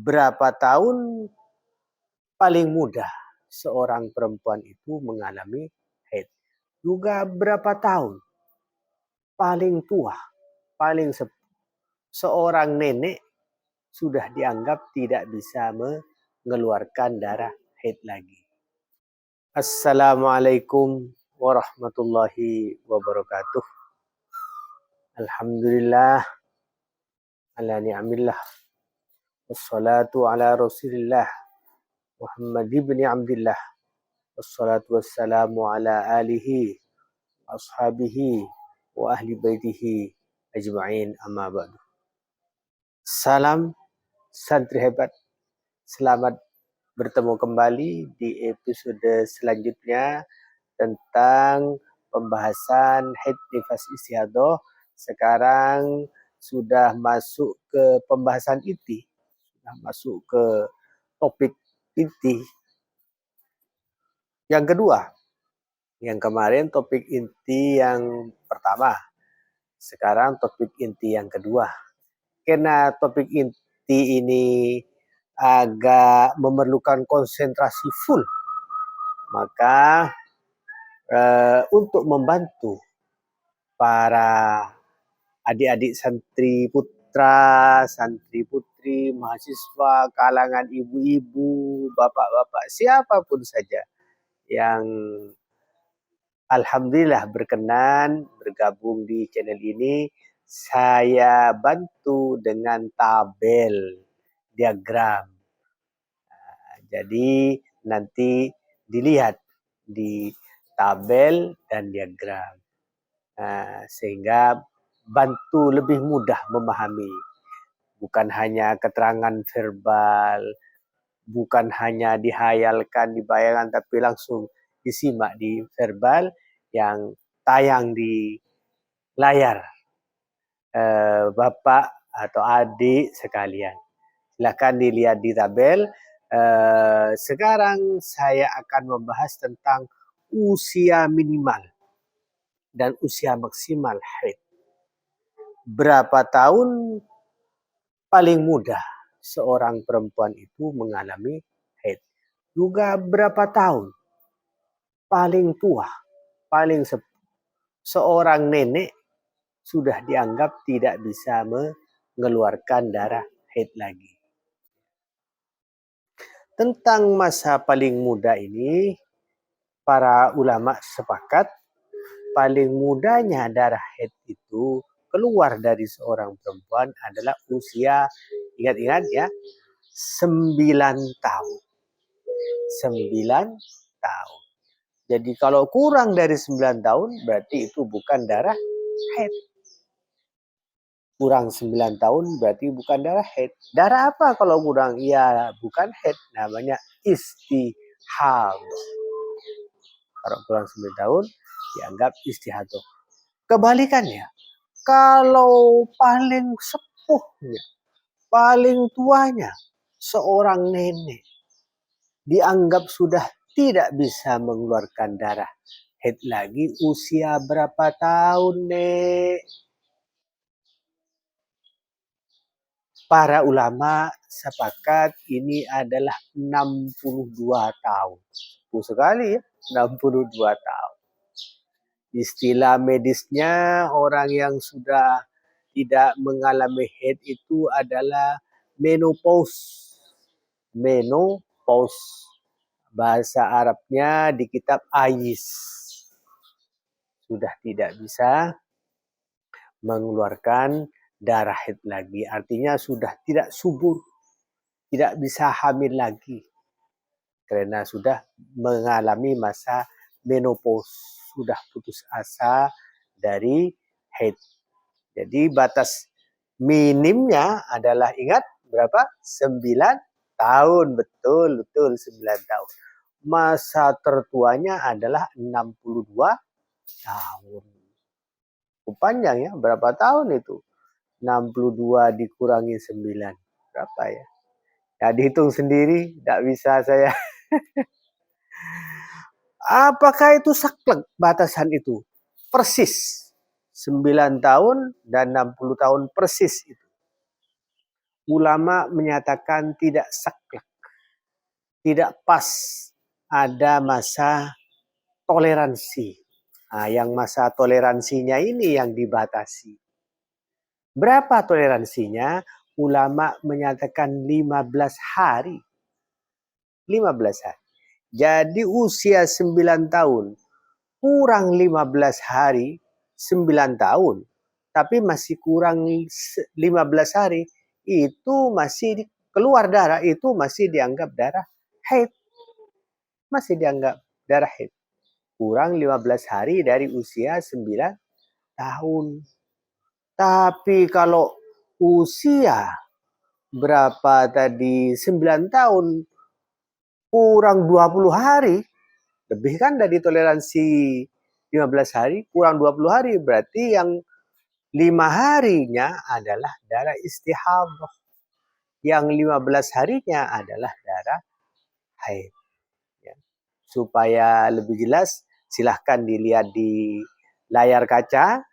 Berapa tahun paling mudah seorang perempuan itu mengalami haid? Juga berapa tahun paling tua, paling sepuh seorang nenek sudah dianggap tidak bisa mengeluarkan darah haid lagi. Assalamualaikum warahmatullahi wabarakatuh. Alhamdulillah ala ni'amillah. Wassalatu ala rasulillah Muhammad ibn Abdillah. Wassalatu wassalamu ala alihi ashabihi wa ahli baitihi ajma'in, amma ba'du. Salam santri hebat. Selamat bertemu kembali di episode selanjutnya tentang pembahasan haid nifas istihadah. Sekarang sudah masuk ke pembahasan inti, sudah masuk ke topik inti yang kedua. Yang kemarin topik inti yang pertama, sekarang topik inti yang kedua. Karena topik inti ini agak memerlukan konsentrasi full, maka untuk membantu para adik-adik santri putra, santri putri, mahasiswa, kalangan ibu-ibu, bapak-bapak, siapapun saja yang alhamdulillah berkenan bergabung di channel ini, saya bantu dengan tabel diagram. Jadi nanti dilihat di tabel dan diagram, sehingga bantu lebih mudah memahami. Bukan hanya keterangan verbal, bukan hanya dihayalkan, dibayangkan, tapi langsung disimak di verbal yang tayang di layar Bapak atau adik sekalian. Silakan dilihat di tabel. Sekarang saya akan membahas tentang usia minimal dan usia maksimal haid. Berapa tahun paling mudah seorang perempuan itu mengalami haid? Juga berapa tahun paling tua, paling sepuh seorang nenek sudah dianggap tidak bisa mengeluarkan darah haid lagi. Tentang masa paling muda ini, para ulama sepakat paling mudanya darah haid itu keluar dari seorang perempuan adalah usia, ingat-ingat ya, 9 tahun. 9 tahun. Jadi kalau kurang dari 9 tahun berarti itu bukan darah haid. Kurang 9 tahun berarti bukan darah haid. Darah apa kalau kurang? Ya bukan haid, namanya istihadah. Kalau kurang 9 tahun dianggap istihadah. Kebalikannya, kalau paling sepuhnya, paling tuanya seorang nenek dianggap sudah tidak bisa mengeluarkan darah haid lagi, usia berapa tahun, Nek? Para ulama sepakat ini adalah 62 tahun. Sepuh sekali ya, 62 tahun. Istilah medisnya orang yang sudah tidak mengalami haid itu adalah menopause. Menopause. Bahasa Arabnya di kitab Ais. Sudah tidak bisa mengeluarkan darah haid lagi. Artinya sudah tidak subur, tidak bisa hamil lagi. Karena sudah mengalami masa menopause, sudah putus asa dari haid. Jadi batas minimnya adalah, ingat berapa? 9 tahun. Betul 9 tahun. Masa tertuanya adalah 62 tahun. Panjang ya, berapa tahun itu? 62 dikurangi 9. Berapa ya? Ya dihitung sendiri, tidak bisa saya. Apakah itu saklek batasan itu? Persis. 9 tahun dan 60 tahun persis itu. ulama menyatakan tidak saklek, tidak pas, ada masa toleransi. Nah, yang masa toleransinya ini yang dibatasi. Berapa toleransinya? Ulama menyatakan 15 hari. 15 hari. Jadi usia 9 tahun kurang 15 hari, 9 tahun. Tapi masih kurang 15 hari, itu masih keluar darah, itu masih dianggap darah haid. Masih dianggap darah haid. Kurang 15 hari dari usia 9 tahun. Tapi kalau usia berapa tadi? 9 tahun kurang 20 hari, lebih kan dari toleransi 15 hari, kurang 20 hari, berarti yang 5 harinya adalah darah istihadah. Yang 15 harinya adalah darah haid. Ya. Supaya lebih jelas, silahkan dilihat di layar kaca.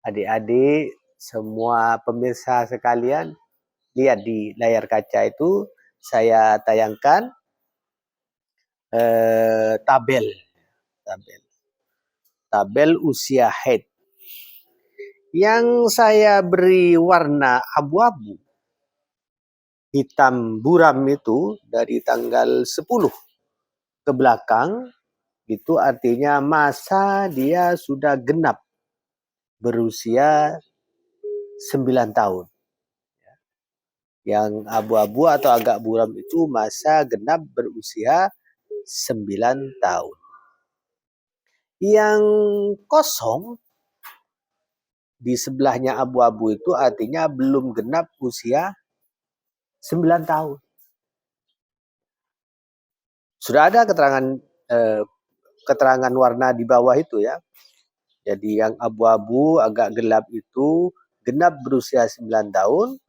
Adik-adik, semua pemirsa sekalian, lihat di layar kaca itu, saya tayangkan tabel usia haid. Yang saya beri warna abu-abu, hitam buram itu dari tanggal 10 ke belakang, itu artinya masa dia sudah genap berusia 9 tahun. Yang abu-abu atau agak buram itu masa genap berusia 9 tahun. Yang kosong di sebelahnya abu-abu itu artinya belum genap usia 9 tahun. Sudah ada keterangan warna di bawah itu ya. Jadi yang abu-abu agak gelap itu genap berusia 9 tahun,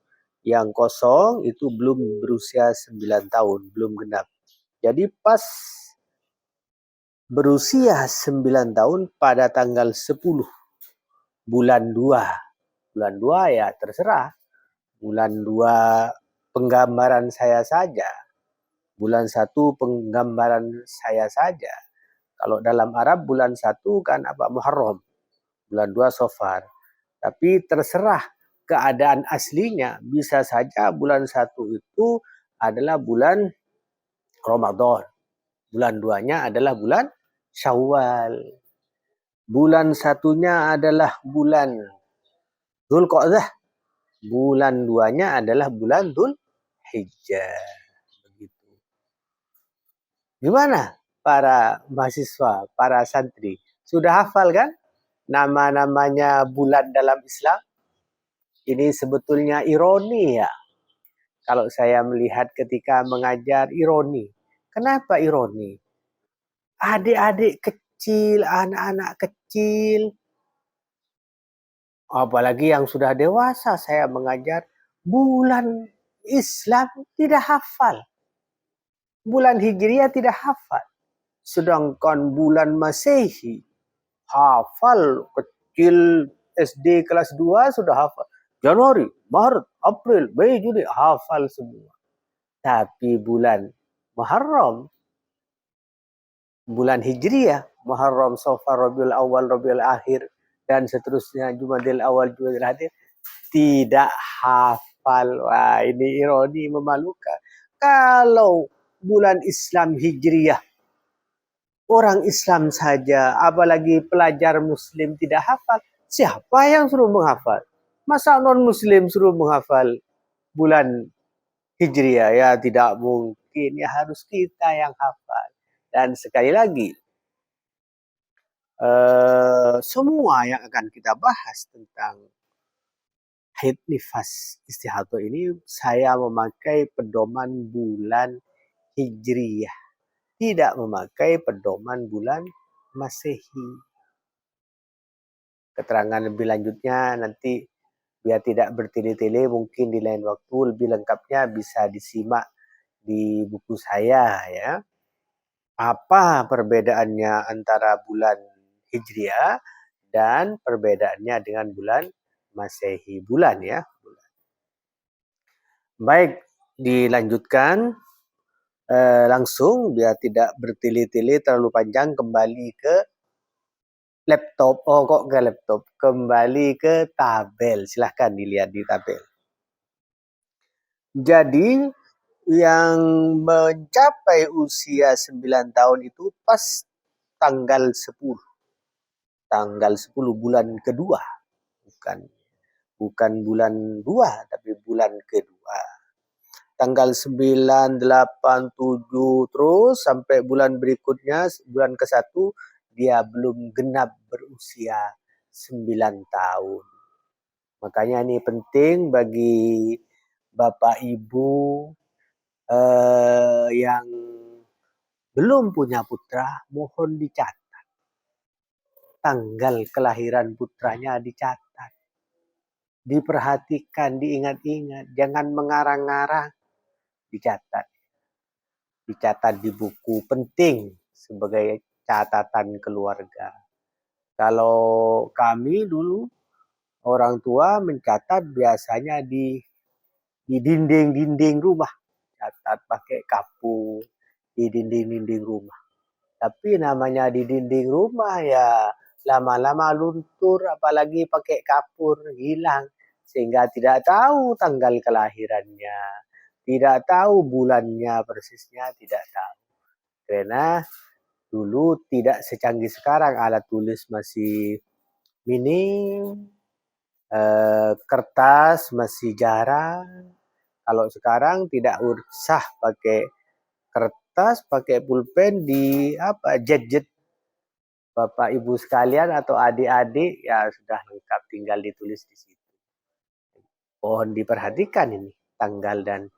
yang kosong itu belum berusia 9 tahun, belum genap. Jadi pas berusia 9 tahun pada tanggal 10 bulan 2. Bulan 2 ya terserah. Bulan 2 penggambaran saya saja. Bulan 1 penggambaran saya saja. Kalau dalam Arab bulan 1 kan apa? Muharram. Bulan 2 Safar. Tapi terserah keadaan aslinya. Bisa saja bulan 1 itu adalah bulan Ramadan. Bulan 2-nya adalah bulan Syawal. Bulan 1-nya adalah bulan Dzulqa'dah. Bulan 2-nya adalah bulan Dzulhijjah. Begitu. Gimana para mahasiswa, para santri? Sudah hafal kan nama-namanya bulan dalam Islam? Ini sebetulnya ironi ya. Kalau saya melihat ketika mengajar, ironi. Kenapa ironi? Adik-adik kecil, anak-anak kecil, apalagi yang sudah dewasa, saya mengajar bulan Islam tidak hafal. Bulan Hijriah tidak hafal. Sedangkan bulan Masehi hafal, kecil SD kelas 2 sudah hafal. Januari, Maret, April, Mei, Juni hafal semua. Tapi bulan Muharram, bulan Hijriah, Muharram, Safar, Rabiul Awal, Rabiul Akhir, dan seterusnya, Jumadil Awal, Jumadil Akhir, tidak hafal. Wah, ini ironi memalukan. Kalau bulan Islam Hijriah, orang Islam saja, apalagi pelajar Muslim tidak hafal, siapa yang suruh menghafal? Masa non-Muslim suruh menghafal bulan Hijriah? Ya tidak mungkin, ya harus kita yang hafal. Dan sekali lagi, semua yang akan kita bahas tentang haid nifas istihadah ini, saya memakai pedoman bulan Hijriah, tidak memakai pedoman bulan Masehi. Keterangan lebih lanjutnya nanti biar tidak bertele-tele, mungkin di lain waktu lebih lengkapnya bisa disimak di buku saya ya. Apa perbedaannya antara bulan Hijriah dan perbedaannya dengan bulan Masehi, bulan ya. Baik, dilanjutkan langsung biar tidak bertele-tele terlalu panjang, kembali ke laptop. Oh, kok ke laptop? Kembali ke tabel. Silahkan dilihat di tabel. Jadi yang mencapai usia 9 tahun itu pas tanggal 10. Tanggal 10 bulan kedua. Bukan bulan 2, tapi bulan kedua. Tanggal 9, 8, 7 terus sampai bulan berikutnya, bulan ke-1 dia belum genap berusia 9 tahun. Makanya ini penting bagi Bapak Ibu yang belum punya putra, mohon dicatat. Tanggal kelahiran putranya dicatat. Diperhatikan, diingat-ingat, jangan mengarang-ngarang, dicatat. Dicatat di buku, penting sebagai catatan keluarga. Kalau kami dulu orang tua mencatat biasanya di dinding-dinding rumah, catat pakai kapu di dinding-dinding rumah. Tapi namanya di dinding rumah ya lama-lama luntur, apalagi pakai kapur, hilang. Sehingga tidak tahu tanggal kelahirannya, tidak tahu bulannya persisnya, tidak tahu. Karena dulu tidak secanggih sekarang, alat tulis masih minim, kertas masih jarang. Kalau sekarang tidak usah pakai kertas, pakai pulpen, di jet-jet Bapak Ibu sekalian atau adik-adik ya sudah lengkap, tinggal ditulis di situ. Mohon diperhatikan ini tanggal dan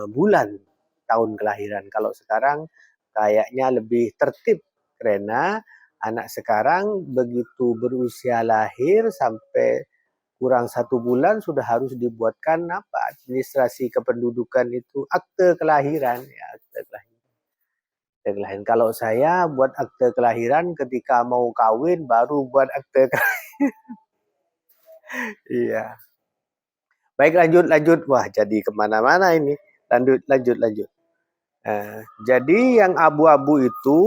bulan tahun kelahiran. Kalau sekarang kayaknya lebih tertib karena anak sekarang begitu berusia lahir sampai kurang 1 bulan sudah harus dibuatkan administrasi kependudukan itu, akte kelahiran ya, akte kelahiran. Kalau saya buat akte kelahiran ketika mau kawin baru buat akte kelahiran. Iya. Baik, lanjut. Wah, jadi kemana-mana ini. Lanjut. Jadi yang abu-abu itu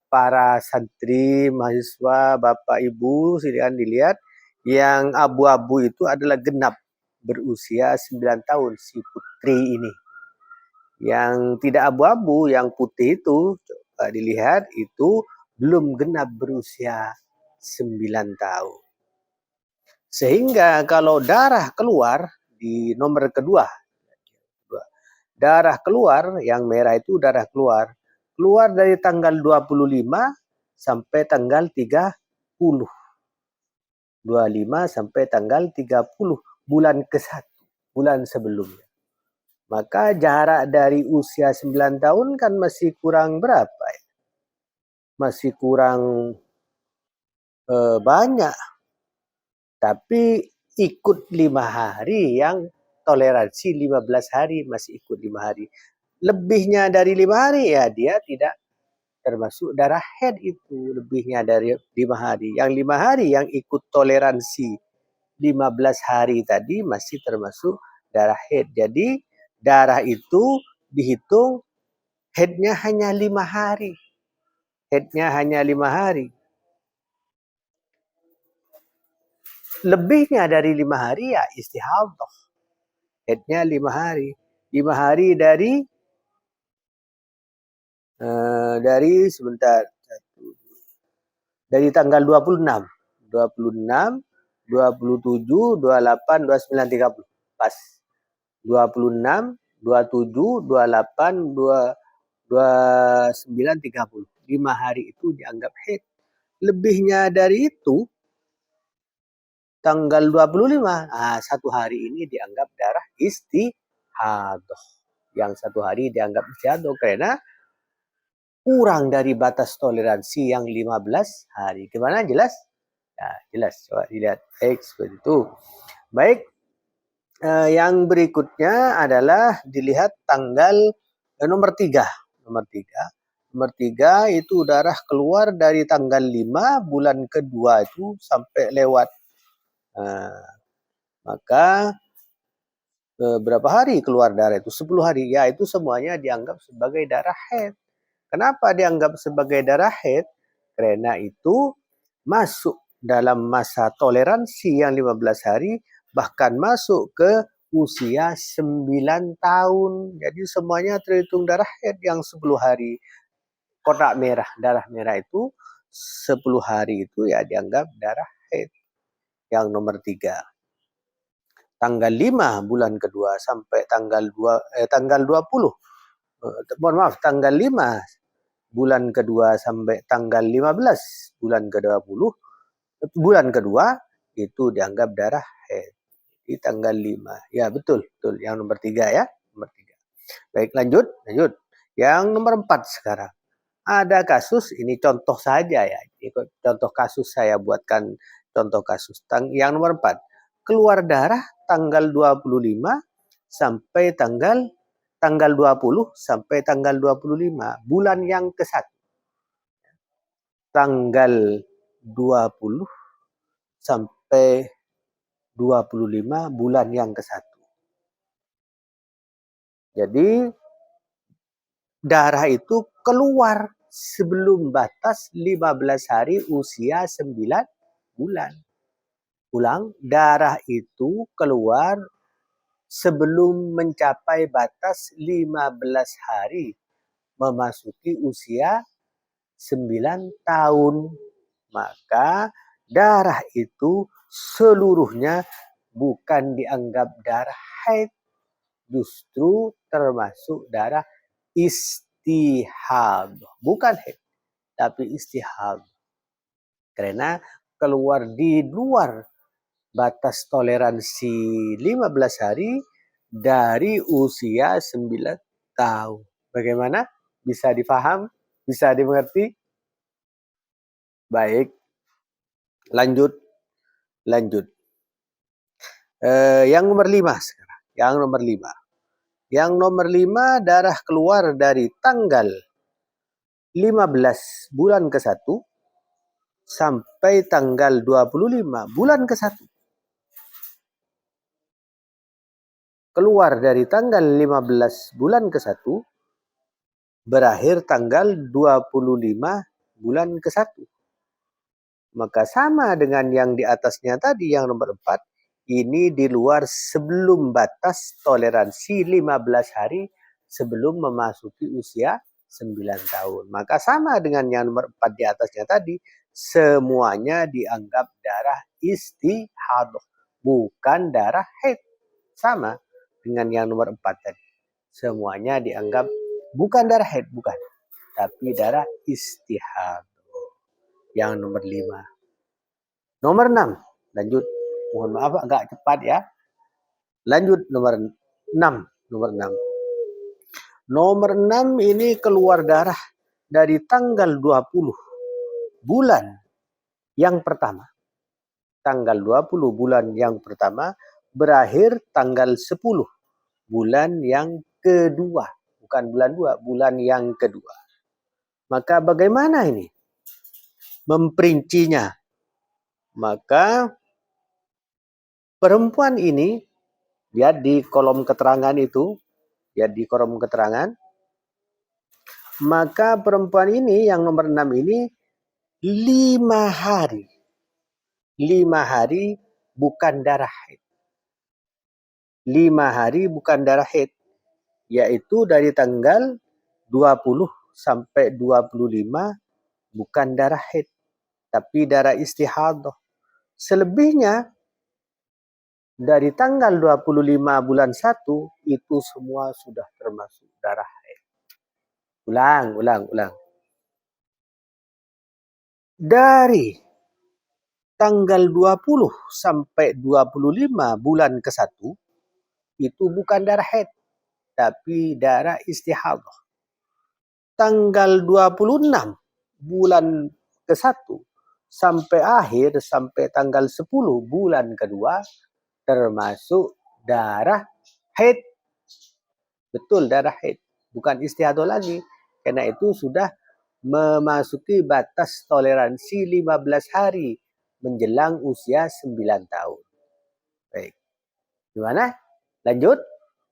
para santri, mahasiswa, Bapak Ibu, silahkan dilihat. Yang abu-abu itu adalah genap berusia 9 tahun si putri ini. Yang tidak abu-abu, yang putih itu, coba dilihat, itu belum genap berusia 9 tahun. Sehingga kalau darah keluar di nomor kedua, darah keluar, yang merah itu darah keluar dari tanggal 25 sampai tanggal 30. 25 sampai tanggal 30 bulan ke-1, bulan sebelumnya. Maka jarak dari usia 9 tahun kan masih kurang berapa ya? Masih kurang banyak. Tapi ikut 5 hari, yang toleransi 15 hari masih ikut 5 hari. Lebihnya dari 5 hari ya dia tidak termasuk darah haid itu, lebihnya dari 5 hari. Yang 5 hari yang ikut toleransi 15 hari tadi masih termasuk darah haid. Jadi darah itu dihitung haidnya hanya 5 hari. Haidnya hanya 5 hari. Lebihnya dari 5 hari ya istihadah. Haidnya 5 hari. 5 hari sebentar. Dari tanggal 26, 27, 28, 29, 30. Pas. 26, 27, 28, 29, 30. 5 hari itu dianggap haid. Lebihnya dari itu, tanggal 25, 1 hari ini dianggap darah istihadah. Yang 1 hari dianggap istihadah karena kurang dari batas toleransi yang 15 hari. Gimana, jelas? Ya, jelas. Coba dilihat. Seperti itu. Baik, yang berikutnya adalah dilihat tanggal nomor 3. Nomor 3 itu darah keluar dari tanggal 5 bulan kedua itu sampai lewat Maka berapa hari keluar darah itu? 10 hari. Ya, itu semuanya dianggap sebagai darah haid. Kenapa dianggap sebagai darah haid? Karena itu masuk dalam masa toleransi yang 15 hari, bahkan masuk ke usia 9 tahun. Jadi semuanya terhitung darah haid yang 10 hari. Kotak merah, darah merah itu 10 hari itu ya dianggap darah haid. Yang nomor 3. Tanggal 5 bulan kedua sampai tanggal 20. Mohon maaf, tanggal 5 bulan kedua sampai tanggal 15 bulan ke-20, bulan kedua itu dianggap darah haid. Di tanggal 5. Ya, betul, betul. Yang nomor 3 ya, nomor 3. Baik, lanjut. Yang nomor 4 sekarang. Ada kasus, ini contoh saja ya. Contoh kasus saya buatkan contoh kasus. Yang nomor 4. Keluar darah tanggal 25 sampai tanggal 20 sampai tanggal 25 bulan yang ke-1. Tanggal 20 sampai 25 bulan yang ke-1. Jadi darah itu keluar sebelum batas 15 hari usia 9 bulan. Ulang, darah itu keluar sebelum mencapai batas 15 hari memasuki usia 9 tahun. Maka darah itu seluruhnya bukan dianggap darah haid, justru termasuk darah istihad. Bukan haid, tapi istihad. Karena keluar di luar batas toleransi 15 hari dari usia 9 tahun. Bagaimana? Bisa difaham? Bisa dimengerti? Baik, lanjut. Yang nomor 5 sekarang. Yang nomor 5 darah keluar dari tanggal 15 bulan ke-1 sampai tanggal 25 bulan ke-1. Keluar dari tanggal 15 bulan ke-1 berakhir tanggal 25 bulan ke-1. Maka sama dengan yang di atasnya tadi, yang nomor 4. Ini di luar sebelum batas toleransi 15 hari sebelum memasuki usia 9 tahun. Maka sama dengan yang nomor 4 di atasnya tadi, semuanya dianggap darah istihadah, bukan darah haid. Sama dengan yang nomor 4 tadi. Semuanya dianggap bukan darah haid, bukan, tapi darah istihadah. Yang nomor 5. Nomor 6, lanjut. Mohon maaf agak cepat ya. Lanjut nomor 6. Nomor 6 ini keluar darah dari tanggal 20 bulan yang pertama. Tanggal 20 bulan yang pertama berakhir tanggal 10 bulan yang kedua. Bukan bulan 2, bulan yang kedua. Maka bagaimana ini memperincinya? Maka perempuan ini, lihat di kolom keterangan itu, maka perempuan ini yang nomor 6 ini 5 hari. 5 hari bukan darah haid. 5 hari bukan darah haid, yaitu dari tanggal 20 sampai 25 bukan darah haid, tapi darah istihadah. Selebihnya dari tanggal 25 bulan 1 itu semua sudah termasuk darah haid. Ulang. Dari tanggal 20 sampai 25 bulan ke-1 itu bukan darah haid, tapi darah istihadah. Tanggal 26 bulan ke-1 sampai tanggal 10 bulan kedua termasuk darah haid. Betul, darah haid, bukan istihadah lagi. Karena itu sudah memasuki batas toleransi 15 hari menjelang usia 9 tahun. Baik. Gimana? Lanjut?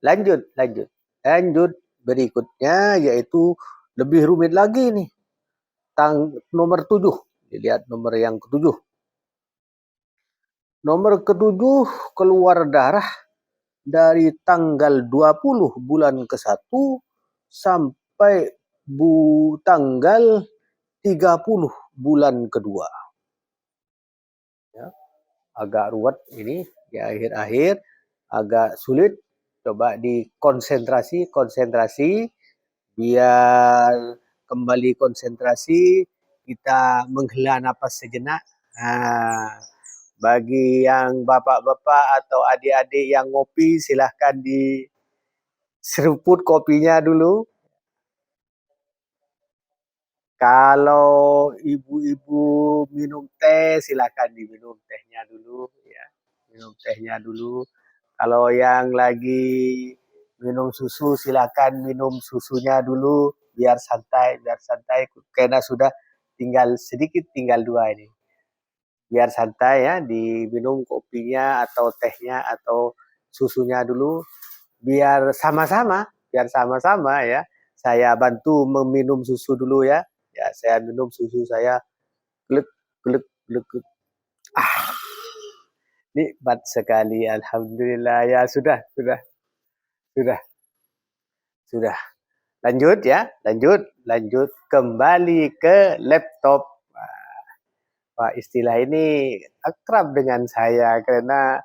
Lanjut, lanjut. Lanjut. Berikutnya yaitu lebih rumit lagi nih. Nomor 7. Dilihat nomor yang ketujuh. Nomor ketujuh, keluar darah dari tanggal 20 bulan ke-1 sampai tanggal 30 bulan kedua. Ya, agak ruwet ini di akhir-akhir, agak sulit. Coba dikonsentrasi, konsentrasi biar kembali konsentrasi, kita menghela napas sejenak. Nah, bagi yang bapak-bapak atau adik-adik yang ngopi, silahkan diseruput kopinya dulu. Kalau ibu-ibu minum teh, silahkan diminum tehnya dulu. Ya, minum tehnya dulu. Kalau yang lagi minum susu, silahkan minum susunya dulu. Biar santai, biar santai. Karena sudah tinggal sedikit, tinggal 2 ini. Biar santai ya, diminum kopinya atau tehnya atau susunya dulu. Biar sama-sama ya. Saya bantu meminum susu dulu ya. Ya, saya minum susu saya. Gluk, gluk, gluk, gluk. Ah, nikmat sekali. Alhamdulillah ya, sudah, sudah. Lanjut ya, lanjut. Kembali ke laptop. Wah, istilah ini akrab dengan saya karena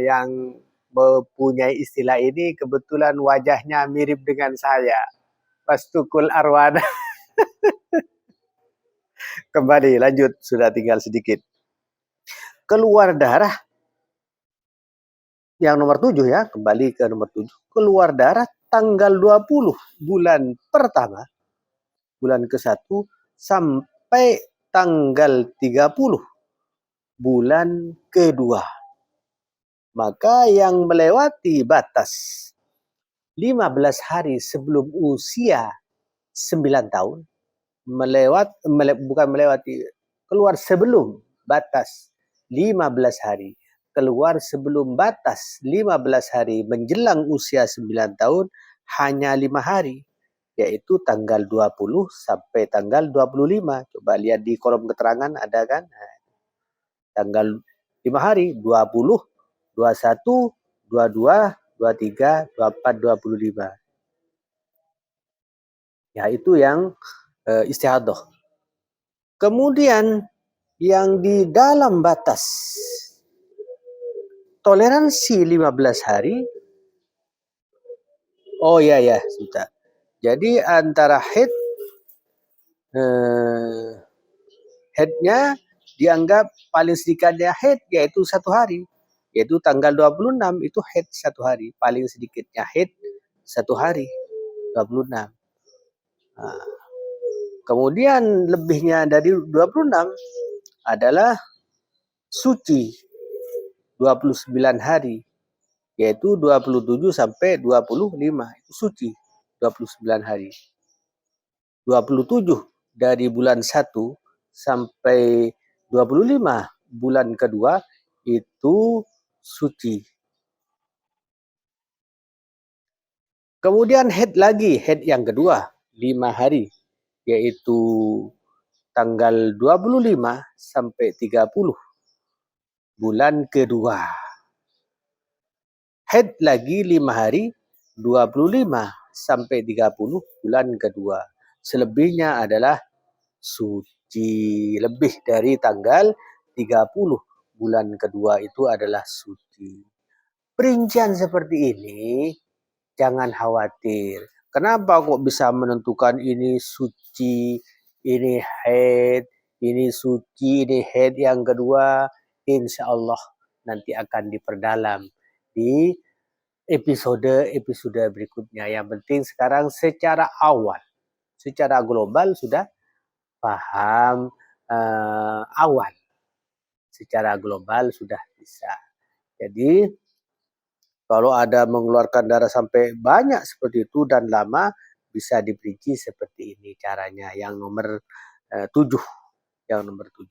yang mempunyai istilah ini kebetulan wajahnya mirip dengan saya. Pastukul arwana. Kembali, lanjut. Sudah tinggal sedikit. Keluar darah yang nomor 7 ya. Kembali ke nomor 7. Keluar darah tanggal 20 bulan pertama. Bulan ke-1 sampai tanggal 30 bulan kedua. Maka yang melewati batas 15 hari sebelum usia 9 tahun, bukan melewati, keluar sebelum batas 15 hari, keluar sebelum batas 15 hari menjelang usia 9 tahun hanya 5 hari, yaitu tanggal 20 sampai tanggal 25. Coba lihat di kolom keterangan ada kan? Tanggal 5 hari, 20, 21, 22, 23, 24, 25. Ya, itu yang istiadah. Kemudian yang di dalam batas toleransi 15 hari. Oh ya, sebentar. Jadi antara headnya dianggap paling sedikitnya head yaitu 1 hari. Yaitu tanggal 26 itu head 1 hari. Paling sedikitnya head 1 hari. 26. Nah, kemudian lebihnya dari 26 adalah suci 29 hari, yaitu 27 sampai 25 itu suci 29 hari. 27 dari bulan 1 sampai 25 bulan kedua itu suci. Kemudian head yang kedua 5 hari, yaitu tanggal 25 sampai 30 bulan kedua. Head lagi 5 hari, 25 sampai 30 bulan kedua. Selebihnya adalah suci. Lebih dari tanggal 30 bulan kedua itu adalah suci. Perincian seperti ini jangan khawatir. Kenapa kok bisa menentukan ini suci, ini haid, ini suci, ini haid yang kedua? Insya Allah nanti akan diperdalam di episode berikutnya. Yang penting sekarang secara awal, secara global sudah paham awal. Secara global sudah bisa. Jadi kalau ada mengeluarkan darah sampai banyak seperti itu dan lama, bisa diperinci seperti ini caranya. Yang nomor 7. Yang nomor 7.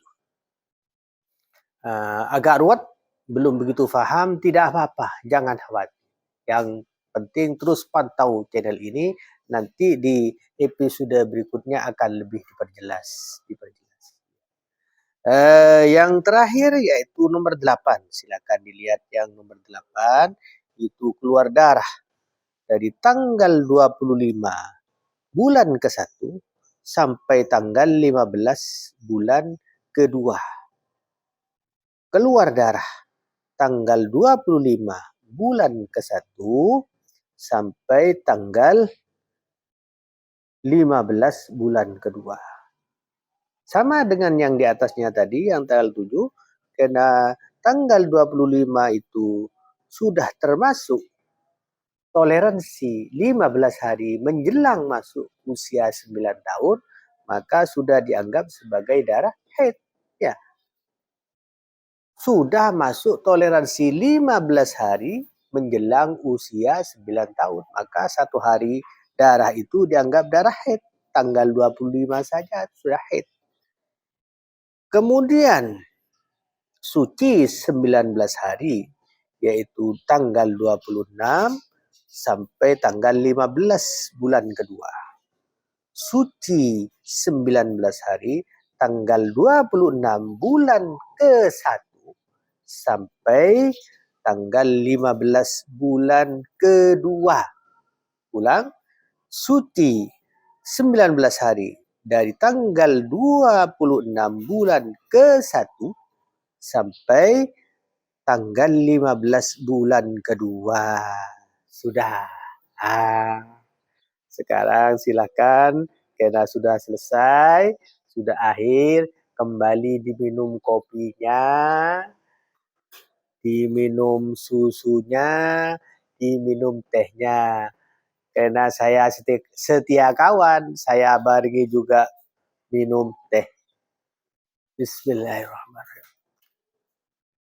Agak ruwet belum begitu paham, tidak apa-apa, jangan khawatir. Yang penting terus pantau channel ini, nanti di episode berikutnya akan lebih diperjelas. Yang terakhir yaitu nomor 8. Silakan dilihat yang nomor 8, itu keluar darah dari tanggal 25 bulan ke-1 sampai tanggal 15 bulan kedua. Keluar darah tanggal 25 bulan ke-1 sampai tanggal 15 bulan kedua. Sama dengan yang di atasnya tadi, yang tanggal 7, karena tanggal 25 itu sudah termasuk toleransi 15 hari menjelang masuk usia 9 tahun, maka sudah dianggap sebagai darah haid. Ya, sudah masuk toleransi 15 hari menjelang usia 9 tahun, maka 1 hari darah itu dianggap darah haid. Tanggal 25 saja sudah haid. Kemudian suci 19 hari, yaitu tanggal 26 sampai tanggal 15 bulan kedua. Suci 19 hari, tanggal 26 bulan ke-1 sampai tanggal 15 bulan kedua. Ulang, suci 19 hari dari tanggal 26 bulan ke-1 sampai tanggal 15 bulan kedua. Sudah. Sekarang silakan, karena sudah selesai, sudah akhir, kembali diminum kopinya, diminum susunya, diminum tehnya. Karena saya setia kawan, saya barengi juga minum teh. Bismillahirrahmanirrahim.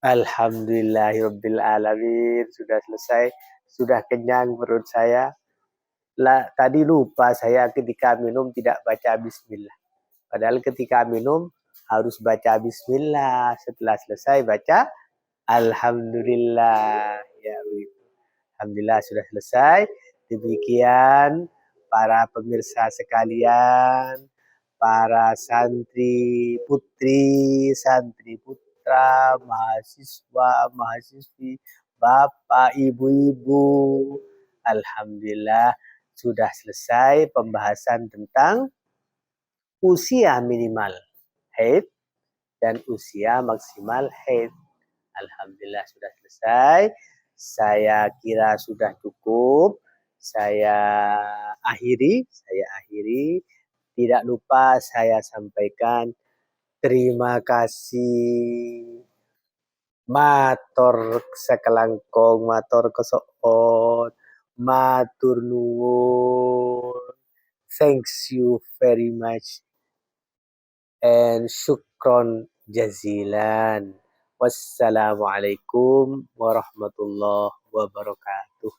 Alhamdulillahirrabbilalamin. Sudah selesai, sudah kenyang perut saya. Tadi lupa saya ketika minum tidak baca bismillah. Padahal ketika minum harus baca bismillah. Setelah selesai baca alhamdulillah. Ya, alhamdulillah sudah selesai. Demikian para pemirsa sekalian, para santri putri, santri putra, mahasiswa, mahasiswi, bapak, ibu-ibu. Alhamdulillah sudah selesai pembahasan tentang usia minimal haid dan usia maksimal haid. Alhamdulillah sudah selesai. Saya kira sudah cukup. Saya akhiri. Tidak lupa saya sampaikan terima kasih. Matur sekelangkong, matur kesoon, matur nuwun. Thanks you very much. And syukron jazilan. Wassalamualaikum warahmatullahi wabarakatuh.